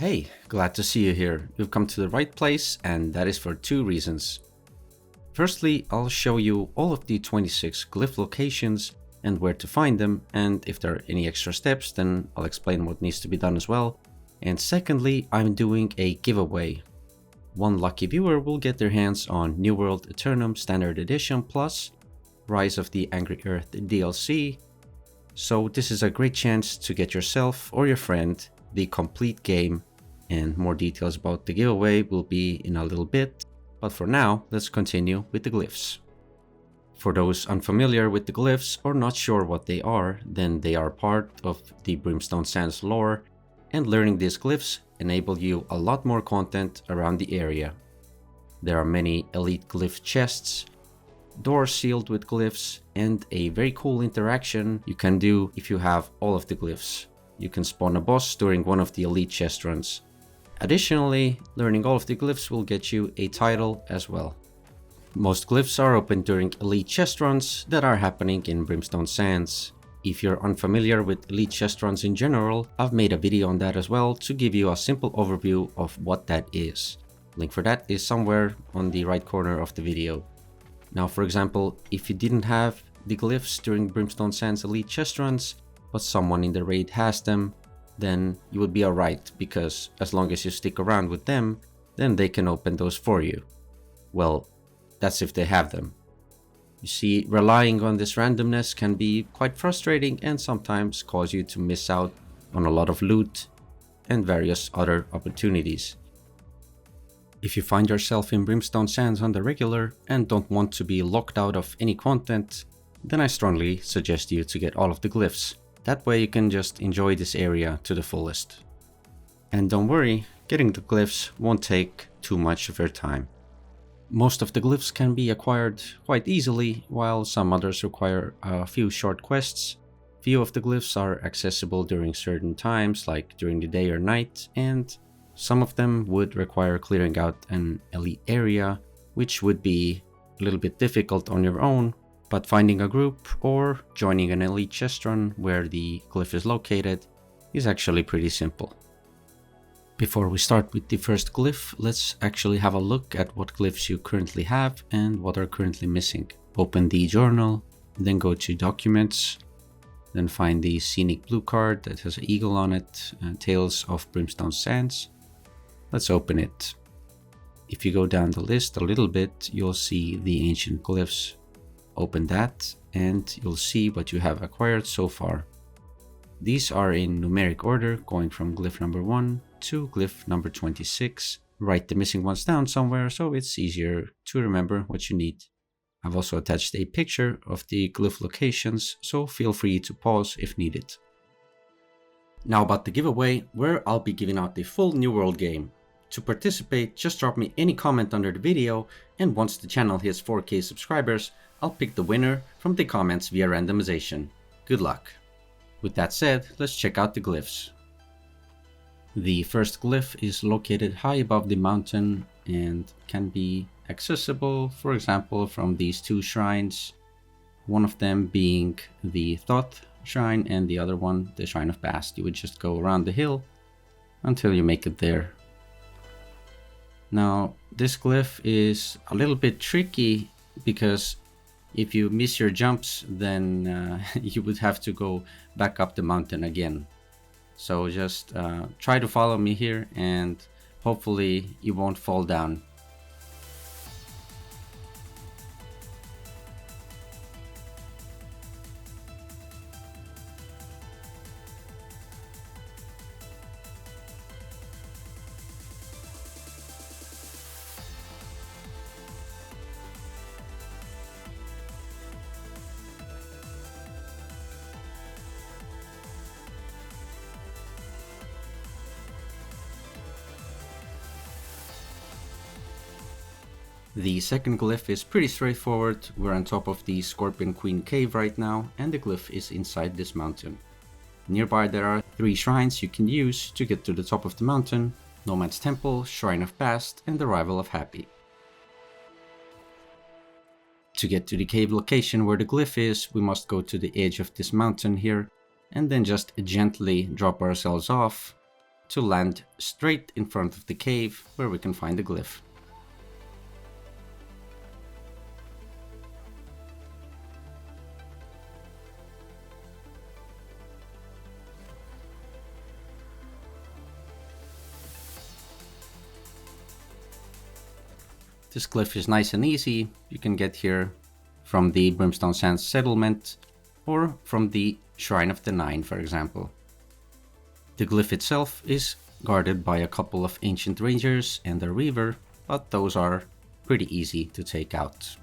Hey, glad to see you here. You've come to the right place, and that is for two reasons. Firstly, I'll show you all of the 26 glyph locations and where to find them, and if there are any extra steps, then I'll explain what needs to be done as well. And secondly, I'm doing a giveaway. One lucky viewer will get their hands on New World Aeternum Standard Edition Plus, Rise of the Angry Earth DLC. So this is a great chance to get yourself or your friend the complete game, and more details about the giveaway will be in a little bit. But for now, let's continue with the glyphs. For those unfamiliar with the glyphs or not sure what they are, then they are part of the Brimstone Sands lore, and learning these glyphs enable you a lot more content around the area. There are many elite glyph chests, doors sealed with glyphs, and a very cool interaction you can do if you have all of the glyphs. You can spawn a boss during one of the elite chest runs. Additionally, learning all of the glyphs will get you a title as well. Most glyphs are open during elite chest runs that are happening in Brimstone Sands. If you're unfamiliar with elite chest runs in general, I've made a video on that as well to give you a simple overview of what that is. Link for that is somewhere on the right corner of the video. Now, for example, if you didn't have the glyphs during Brimstone Sands elite chest runs, but someone in the raid has them, then you would be alright, because as long as you stick around with them, then they can open those for you. Well, that's if they have them. You see, relying on this randomness can be quite frustrating and sometimes cause you to miss out on a lot of loot and various other opportunities. If you find yourself in Brimstone Sands on the regular and don't want to be locked out of any content, then I strongly suggest you to get all of the glyphs. That way you can just enjoy this area to the fullest. And don't worry, getting the glyphs won't take too much of your time. Most of the glyphs can be acquired quite easily, while some others require a few short quests. Few of the glyphs are accessible during certain times, like during the day or night, and some of them would require clearing out an elite area, which would be a little bit difficult on your own. But finding a group or joining an elite chest run where the glyph is located is actually pretty simple. Before we start with the first glyph, let's actually have a look at what glyphs you currently have and what are currently missing. Open the journal, then go to Documents, then find the scenic blue card that has an eagle on it, Tales of Brimstone Sands. Let's open it. If you go down the list a little bit, you'll see the Ancient Glyphs. Open that and you'll see what you have acquired so far. These are in numeric order, going from glyph number 1 to glyph number 26. Write the missing ones down somewhere so it's easier to remember what you need. I've also attached a picture of the glyph locations, so feel free to pause if needed. Now about the giveaway, where I'll be giving out the full New World game. To participate, just drop me any comment under the video, and once the channel hits 4K subscribers, I'll pick the winner from the comments via randomization. Good luck. With that said, let's check out the glyphs. The first glyph is located high above the mountain and can be accessible, for example, from these two shrines. One of them being the Thoth shrine and the other one the Shrine of Bast. You would just go around the hill until you make it there. Now, this glyph is a little bit tricky because if you miss your jumps, then you would have to go back up the mountain again. So just try to follow me here and hopefully you won't fall down. The second glyph is pretty straightforward. We're on top of the Scorpion Queen cave right now, and the glyph is inside this mountain. Nearby there are 3 shrines you can use to get to the top of the mountain: Nomad's Temple, Shrine of Bast, and the Rival of Happy. To get to the cave location where the glyph is, we must go to the edge of this mountain here, and then just gently drop ourselves off to land straight in front of the cave where we can find the glyph. This glyph is nice and easy. You can get here from the Brimstone Sands settlement or from the Shrine of the Nine, for example. The glyph itself is guarded by a couple of ancient rangers and a reaver, but those are pretty easy to take out.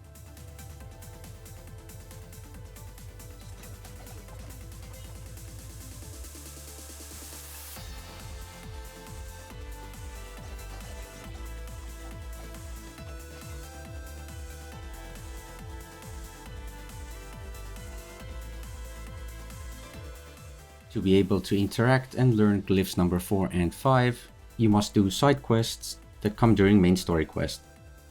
To be able to interact and learn glyphs number 4 and 5, you must do side quests that come during main story quest.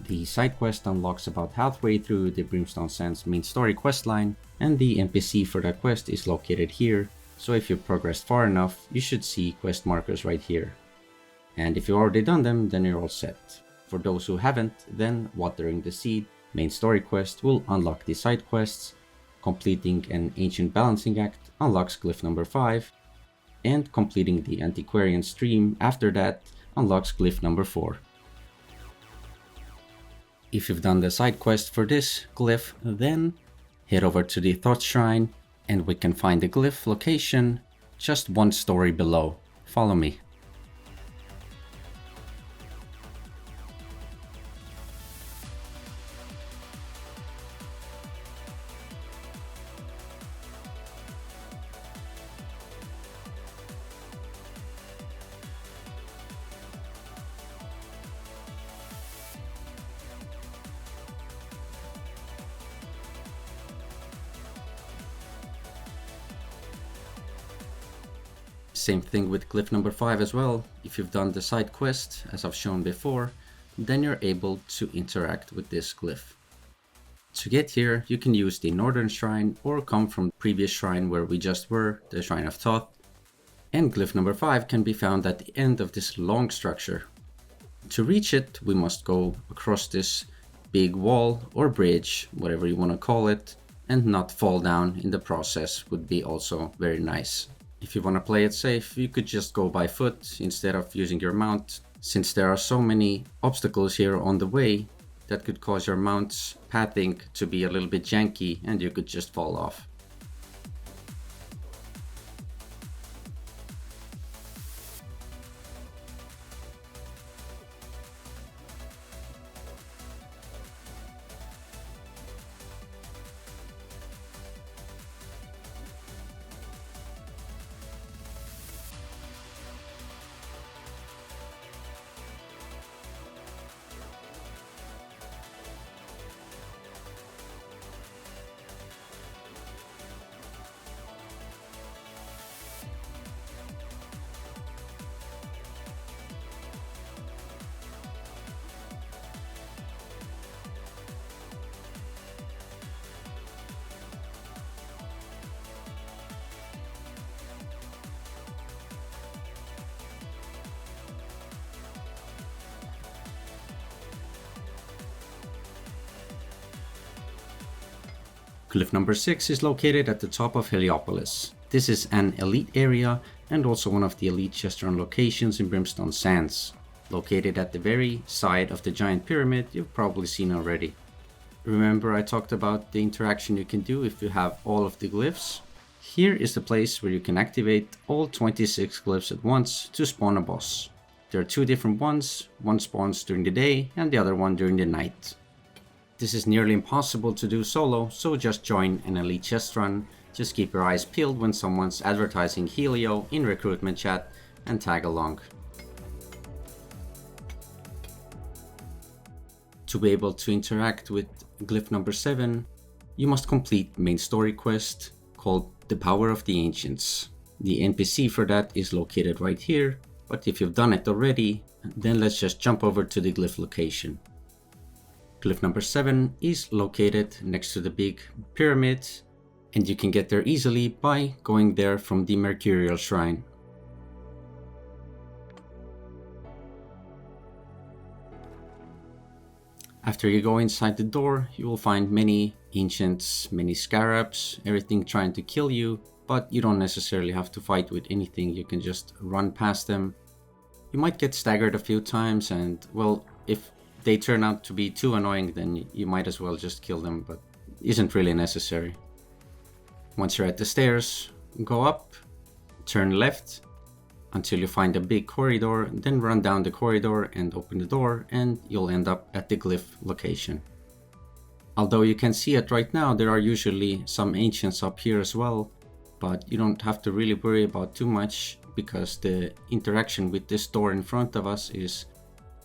The side quest unlocks about halfway through the Brimstone Sands main story quest line, and the NPC for that quest is located here, so if you've progressed far enough, you should see quest markers right here. And if you've already done them, then you're all set. For those who haven't, then Watering the Seed main story quest will unlock the side quests. Completing an Ancient Balancing Act unlocks glyph number 5, and completing the Antiquarian Stream after that unlocks glyph number 4. If you've done the side quest for this glyph, then head over to the Thought Shrine and we can find the glyph location just one story below. Follow me. Same thing with glyph number 5 as well. If you've done the side quest, as I've shown before, then you're able to interact with this glyph. To get here, you can use the Northern Shrine or come from the previous shrine where we just were, the Shrine of Thoth. And glyph number 5 can be found at the end of this long structure. To reach it, we must go across this big wall or bridge, whatever you want to call it, and not fall down in the process would be also very nice. If you want to play it safe, you could just go by foot instead of using your mount, since there are so many obstacles here on the way that could cause your mount's pathing to be a little bit janky and you could just fall off. Glyph number 6 is located at the top of Heliopolis. This is an elite area and also one of the elite chest run locations in Brimstone Sands. Located at the very side of the giant pyramid you've probably seen already. Remember I talked about the interaction you can do if you have all of the glyphs? Here is the place where you can activate all 26 glyphs at once to spawn a boss. There are two different ones, one spawns during the day and the other one during the night. This is nearly impossible to do solo, so just join an elite chest run. Just keep your eyes peeled when someone's advertising Helio in recruitment chat and tag along. To be able to interact with glyph number 7, you must complete main story quest called The Power of the Ancients. The NPC for that is located right here, but if you've done it already, then let's just jump over to the glyph location. Glyph number 7 is located next to the big pyramid, and you can get there easily by going there from the Mercurial Shrine. After you go inside the door, you will find many ancients, many scarabs, everything trying to kill you, but you don't necessarily have to fight with anything, you can just run past them. You might get staggered a few times and, well, if they turn out to be too annoying, then you might as well just kill them, but isn't really necessary. Once you're at the stairs, go up, turn left until you find a big corridor, then run down the corridor and open the door and you'll end up at the glyph location. Although you can see it right now, there are usually some ancients up here as well, but you don't have to really worry about too much because the interaction with this door in front of us is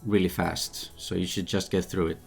really fast, so you should just get through it.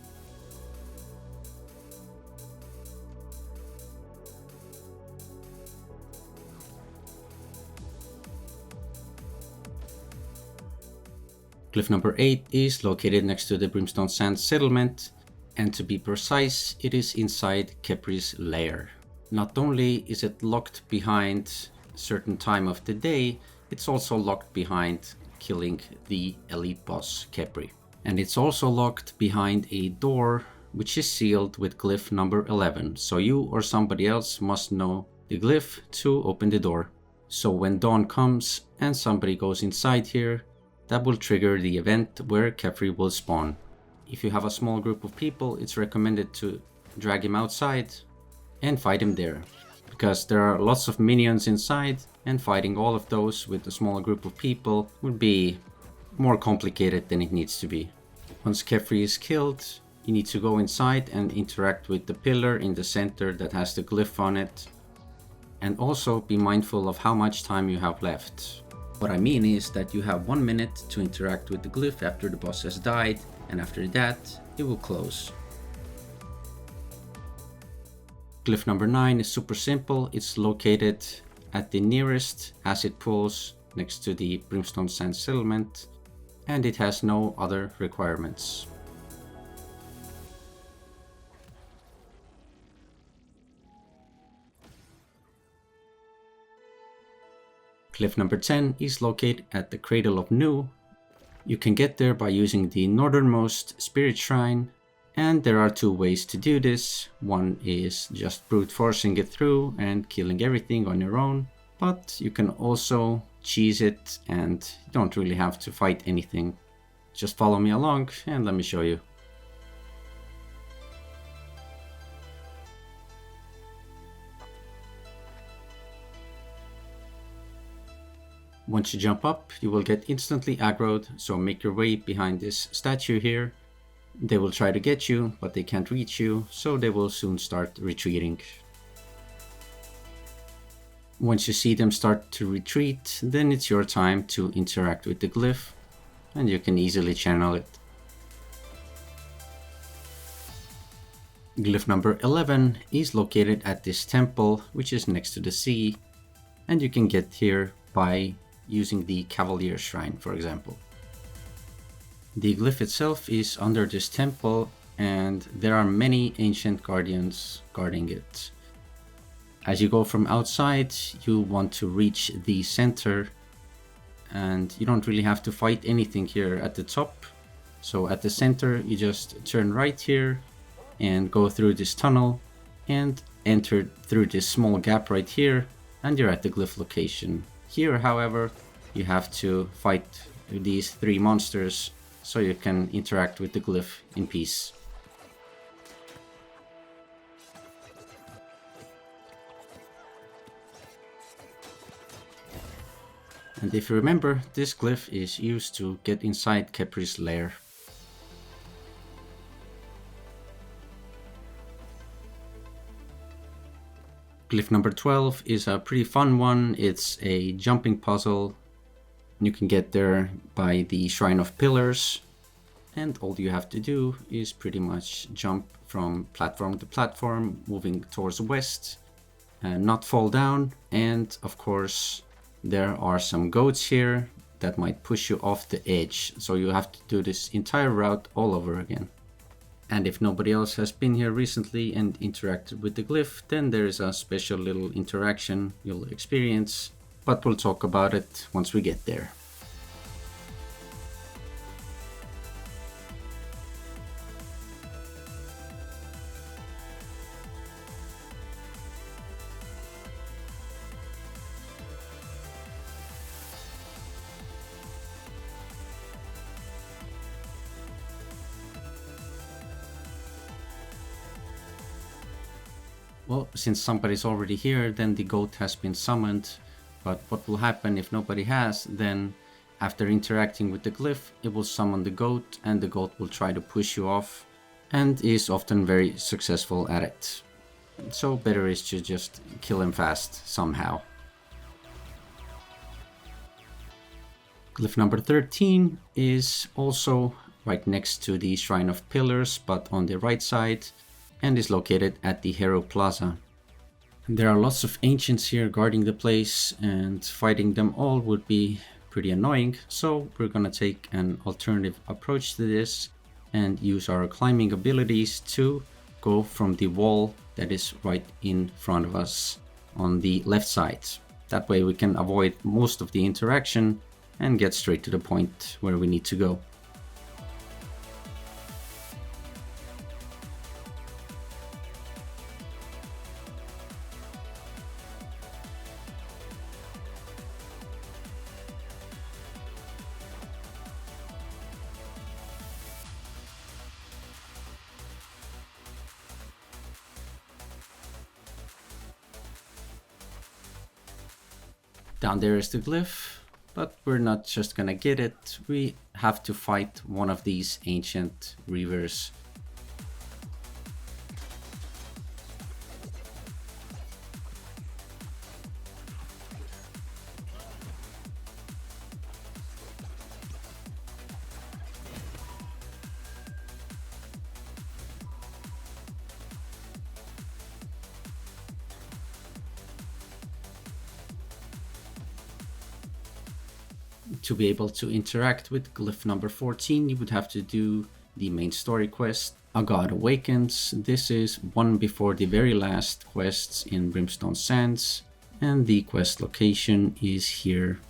Glyph number 8 is located next to the Brimstone Sands settlement, and to be precise, it is inside Khepri's lair. Not only is it locked behind a certain time of the day, it's also locked behind killing the elite boss Khepri. And it's also locked behind a door which is sealed with glyph number 11, so you or somebody else must know the glyph to open the door. So when dawn comes and somebody goes inside here, that will trigger the event where Khepri will spawn. If you have a small group of people, it's recommended to drag him outside and fight him there, because there are lots of minions inside and fighting all of those with a small group of people would be more complicated than it needs to be. Once Khepri is killed, you need to go inside and interact with the pillar in the center that has the glyph on it, and also be mindful of how much time you have left. What I mean is that you have 1 minute to interact with the glyph after the boss has died, and after that it will close. Glyph number 9 is super simple. It's located at the nearest acid pools next to the Brimstone Sands settlement, and it has no other requirements. Glyph number 10 is located at the Cradle of Nu. You can get there by using the northernmost spirit shrine, and there are 2 ways to do this. One is just brute forcing it through and killing everything on your own, but you can also cheese it and you don't really have to fight anything. Just follow me along and let me show you. Once you jump up, you will get instantly aggroed, so make your way behind this statue here. They will try to get you, but they can't reach you, so they will soon start retreating. Once you see them start to retreat, then it's your time to interact with the glyph, and you can easily channel it. Glyph number 11 is located at this temple, which is next to the sea, and you can get here by using the Cavalier Shrine, for example. The glyph itself is under this temple, and there are many ancient guardians guarding it. As you go from outside, you want to reach the center, and you don't really have to fight anything here at the top. So at the center, you just turn right here and go through this tunnel and enter through this small gap right here, and you're at the glyph location. Here, however, you have to fight these 3 monsters so you can interact with the glyph in peace. And if you remember, this glyph is used to get inside Khepri's lair. Glyph number 12 is a pretty fun one. It's a jumping puzzle. You can get there by the Shrine of Pillars, and all you have to do is pretty much jump from platform to platform, moving towards west, and not fall down. And of course, there are some goats here that might push you off the edge, so you have to do this entire route all over again. And if nobody else has been here recently and interacted with the glyph, then there is a special little interaction you'll experience, but we'll talk about it once we get there. Well, since somebody's already here, then the goat has been summoned. But what will happen if nobody has, then after interacting with the glyph, it will summon the goat, and the goat will try to push you off, and is often very successful at it. So better is to just kill him fast somehow. Glyph number 13 is also right next to the Shrine of Pillars, but on the right side, and is located at the Hero Plaza. There are lots of ancients here guarding the place, and fighting them all would be pretty annoying, so we're gonna take an alternative approach to this and use our climbing abilities to go from the wall that is right in front of us on the left side. That way we can avoid most of the interaction and get straight to the point where we need to go. Down there is the glyph, but we're not just gonna get it, we have to fight one of these ancient reavers. To be able to interact with glyph number 14, you would have to do the main story quest, A God Awakens. This is one before the very last quests in Brimstone Sands, and the quest location is here.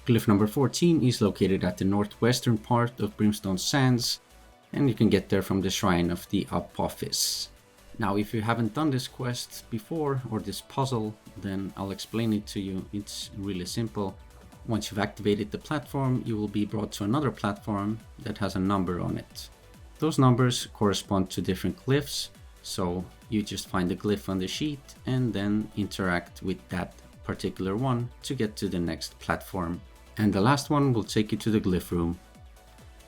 Glyph number 14 is located at the northwestern part of Brimstone Sands, and you can get there from the Shrine of the Apophis. Now, if you haven't done this quest before, or this puzzle, then I'll explain it to you. It's really simple. Once you've activated the platform, you will be brought to another platform that has a number on it. Those numbers correspond to different glyphs, so you just find the glyph on the sheet and then interact with that particular one to get to the next platform. And the last one will take you to the glyph room.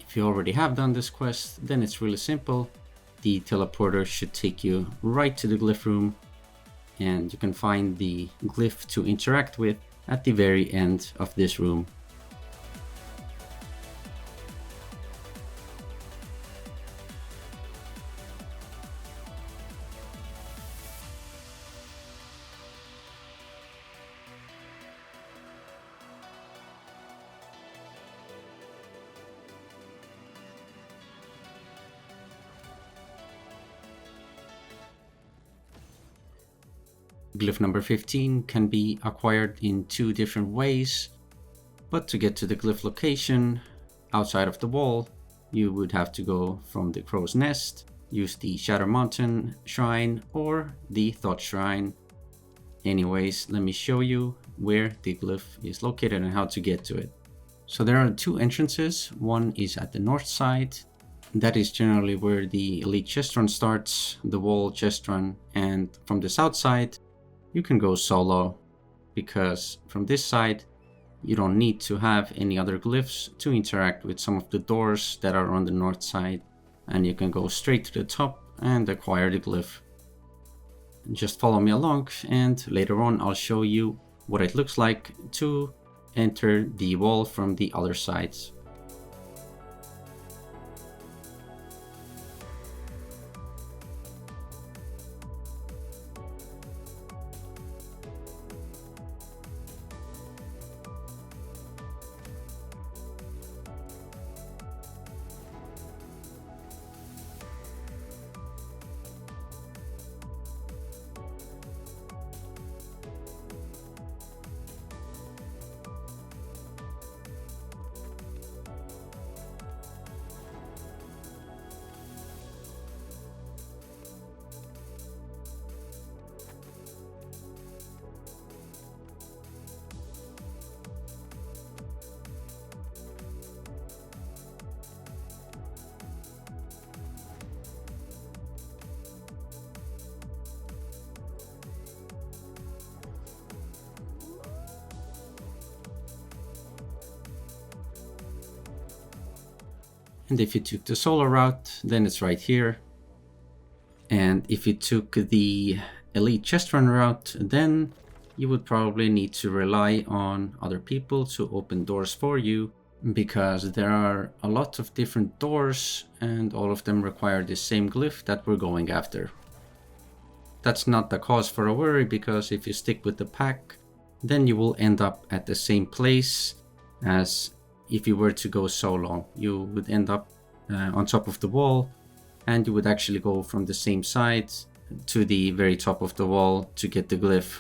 If you already have done this quest, then it's really simple. The teleporter should take you right to the glyph room, and you can find the glyph to interact with at the very end of this room. Glyph number 15 can be acquired in two different ways, but to get to the glyph location outside of the wall, you would have to go from the Crow's Nest, use the Shadow Mountain Shrine or the Thought Shrine. Anyways, let me show you where the glyph is located and how to get to it. So there are two entrances. One is at the north side. That is generally where the Elite Chest Run starts, the Wall Chest Run, and from the south side, you can go solo, because from this side you don't need to have any other glyphs to interact with some of the doors that are on the north side, and you can go straight to the top and acquire the glyph. Just follow me along, and later on I'll show you what it looks like to enter the wall from the other sides. And if you took the solo route, then it's right here. And if you took the elite chest run route, then you would probably need to rely on other people to open doors for you, because there are a lot of different doors and all of them require the same glyph that we're going after. That's not the cause for a worry, because if you stick with the pack, then you will end up at the same place as if you were to go solo. You would end up on top of the wall, and you would actually go from the same side to the very top of the wall to get the glyph.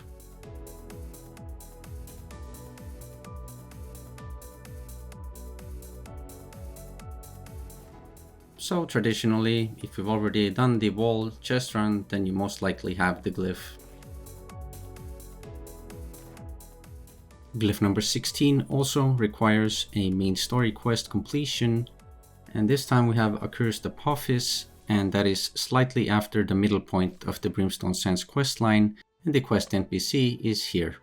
So traditionally, if you've already done the wall chest run, then you most likely have the glyph. Glyph number 16 also requires a main story quest completion, and this time we have Accursed Apophis, and that is slightly after the middle point of the Brimstone Sands questline, and the quest NPC is here.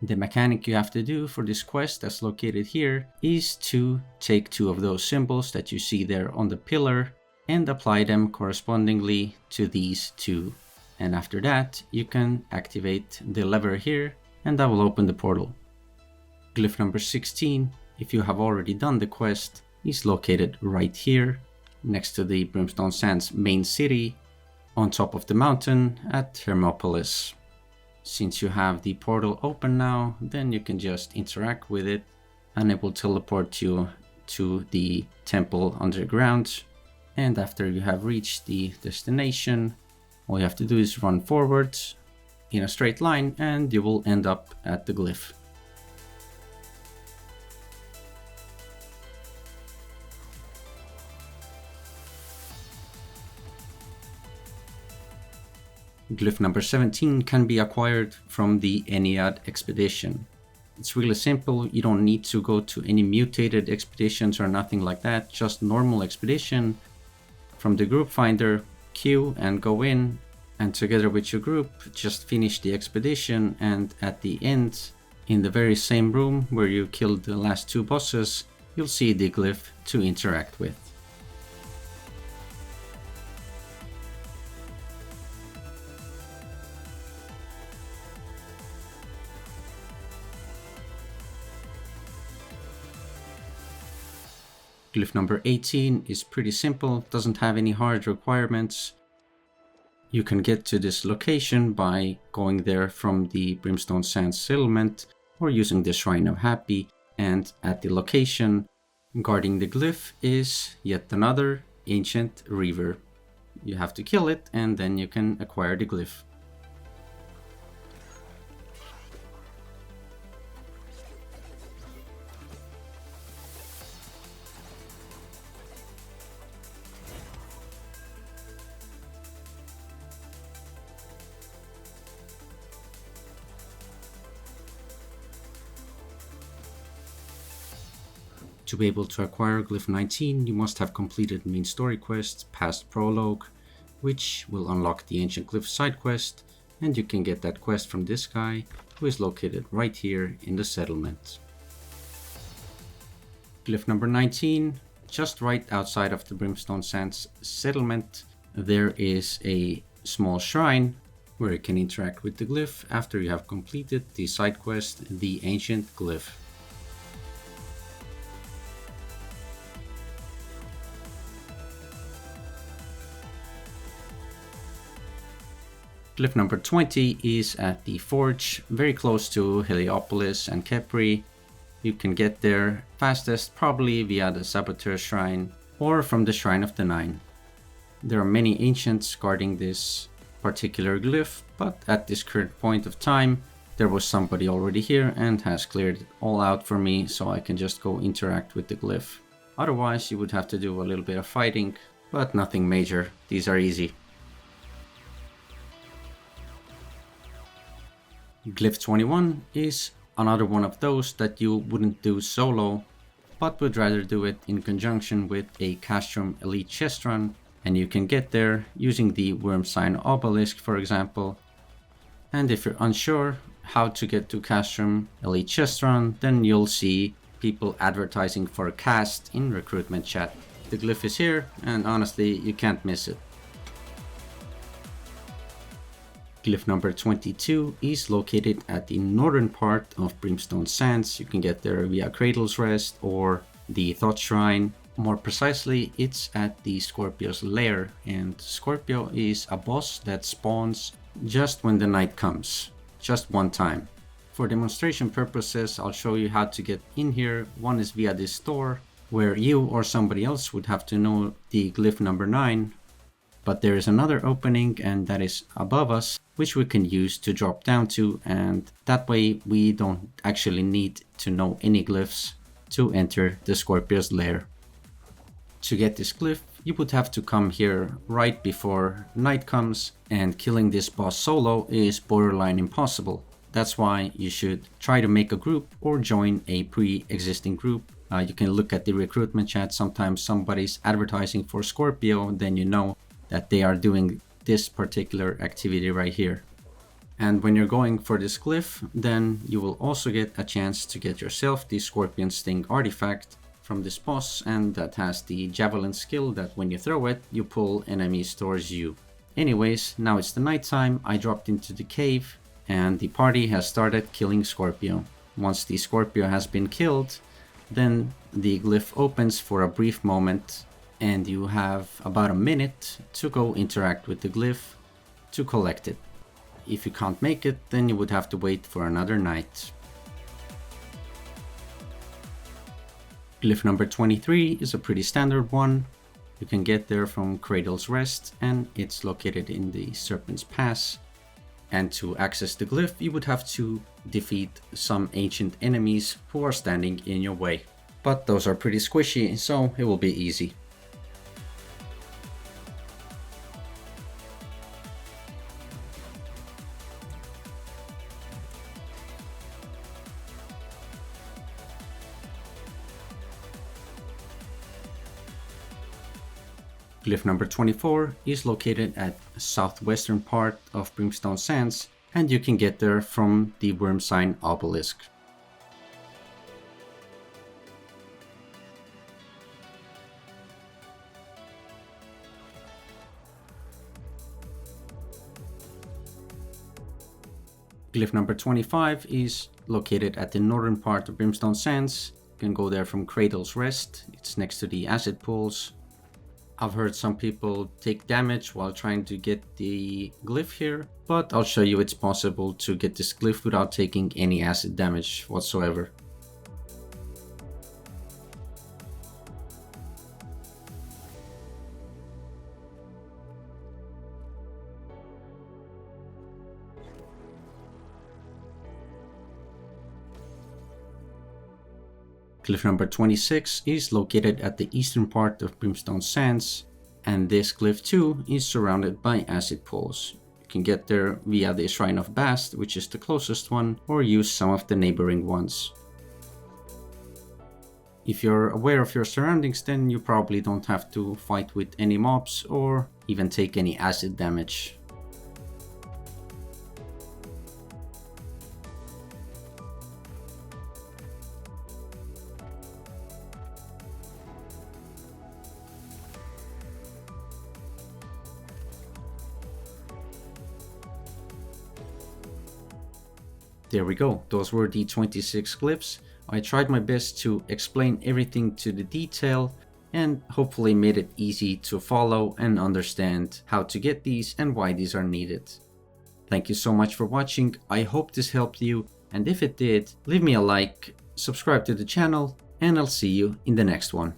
The mechanic you have to do for this quest that's located here is to take 2 of those symbols that you see there on the pillar and apply them correspondingly to these 2. And after that, you can activate the lever here, and that will open the portal. Glyph number 16, if you have already done the quest, is located right here, next to the Brimstone Sands main city, on top of the mountain at Heliopolis. Since you have the portal open now, then you can just interact with it, and it will teleport you to the temple underground. And after you have reached the destination, all you have to do is run forward in a straight line, and you will end up at the glyph. Glyph number 17 can be acquired from the Ennead expedition. It's really simple, you don't need to go to any mutated expeditions or nothing like that, just normal expedition. From the group finder, queue and go in, and together with your group, just finish the expedition, and at the end, in the very same room where you killed the last 2 bosses, you'll see the glyph to interact with. Glyph number 18 is pretty simple, doesn't have any hard requirements. You can get to this location by going there from the Brimstone Sands settlement or using the Shrine of Happy, and at the location guarding the glyph is yet another Ancient Reaver. You have to kill it and then you can acquire the glyph. To be able to acquire Glyph 19, you must have completed main story quest past prologue, which will unlock the Ancient Glyph side quest, and you can get that quest from this guy, who is located right here in the settlement. Glyph number 19, just right outside of the Brimstone Sands settlement, there is a small shrine where you can interact with the glyph after you have completed the side quest, the Ancient Glyph. Glyph number 20 is at the forge, very close to Heliopolis and Capri. You can get there fastest probably via the Saboteur Shrine or from the Shrine of the Nine. There are many ancients guarding this particular glyph, but at this current point of time there was somebody already here and has cleared it all out for me, so I can just go interact with the glyph. Otherwise you would have to do a little bit of fighting, but nothing major, these are easy. Glyph 21 is another one of those that you wouldn't do solo, but would rather do it in conjunction with a Castrum Elite chest run, and you can get there using the Worm Sign Obelisk, for example. And if you're unsure how to get to Castrum Elite chest run, then you'll see people advertising for a cast in recruitment chat. The glyph is here, and honestly, you can't miss it. Glyph number 22 is located at the northern part of Brimstone Sands. You can get there via Cradle's Rest or the Thought Shrine. More precisely, it's at the Scorpio's lair, and Scorpio is a boss that spawns just when the night comes, just one time. For demonstration purposes, I'll show you how to get in here. One is via this door, where you or somebody else would have to know the glyph number 9. But there is another opening, and that is above us, which we can use to drop down to, and that way we don't actually need to know any glyphs to enter the Scorpio's lair. To get this glyph, you would have to come here right before night comes, and killing this boss solo is borderline impossible. That's why you should try to make a group or join a pre-existing group. You can look at the recruitment chat. Sometimes somebody's advertising for Scorpio, then you know that they are doing this particular activity right here. And when you're going for this glyph, then you will also get a chance to get yourself the Scorpion Sting artifact from this boss, and that has the javelin skill that when you throw it, you pull enemies towards you. Anyways, now it's the nighttime. I dropped into the cave and the party has started killing Scorpio. Once the Scorpio has been killed, then the glyph opens for a brief moment, and you have about a minute to go interact with the glyph to collect it. If you can't make it, then you would have to wait for another night. Glyph number 23 is a pretty standard one. You can get there from Cradle's Rest, and it's located in the Serpent's Pass. And to access the glyph, you would have to defeat some ancient enemies who are standing in your way. But those are pretty squishy, so it will be easy. Glyph number 24 is located at the southwestern part of Brimstone Sands, and you can get there from the worm sign obelisk. Glyph number 25 is located at the northern part of Brimstone Sands. You can go there from Cradle's Rest. It's next to the acid pools. I've heard some people take damage while trying to get the glyph here, but I'll show you it's possible to get this glyph without taking any acid damage whatsoever. Glyph number 26 is located at the eastern part of Brimstone Sands, and this glyph too is surrounded by acid pools. You can get there via the Shrine of Bast, which is the closest one, or use some of the neighboring ones. If you're aware of your surroundings, then you probably don't have to fight with any mobs or even take any acid damage. There we go, those were the 26 glyphs. I tried my best to explain everything to the detail and hopefully made it easy to follow and understand how to get these and why these are needed. Thank you so much for watching. I hope this helped you, and if it did, leave me a like, subscribe to the channel, and I'll see you in the next one.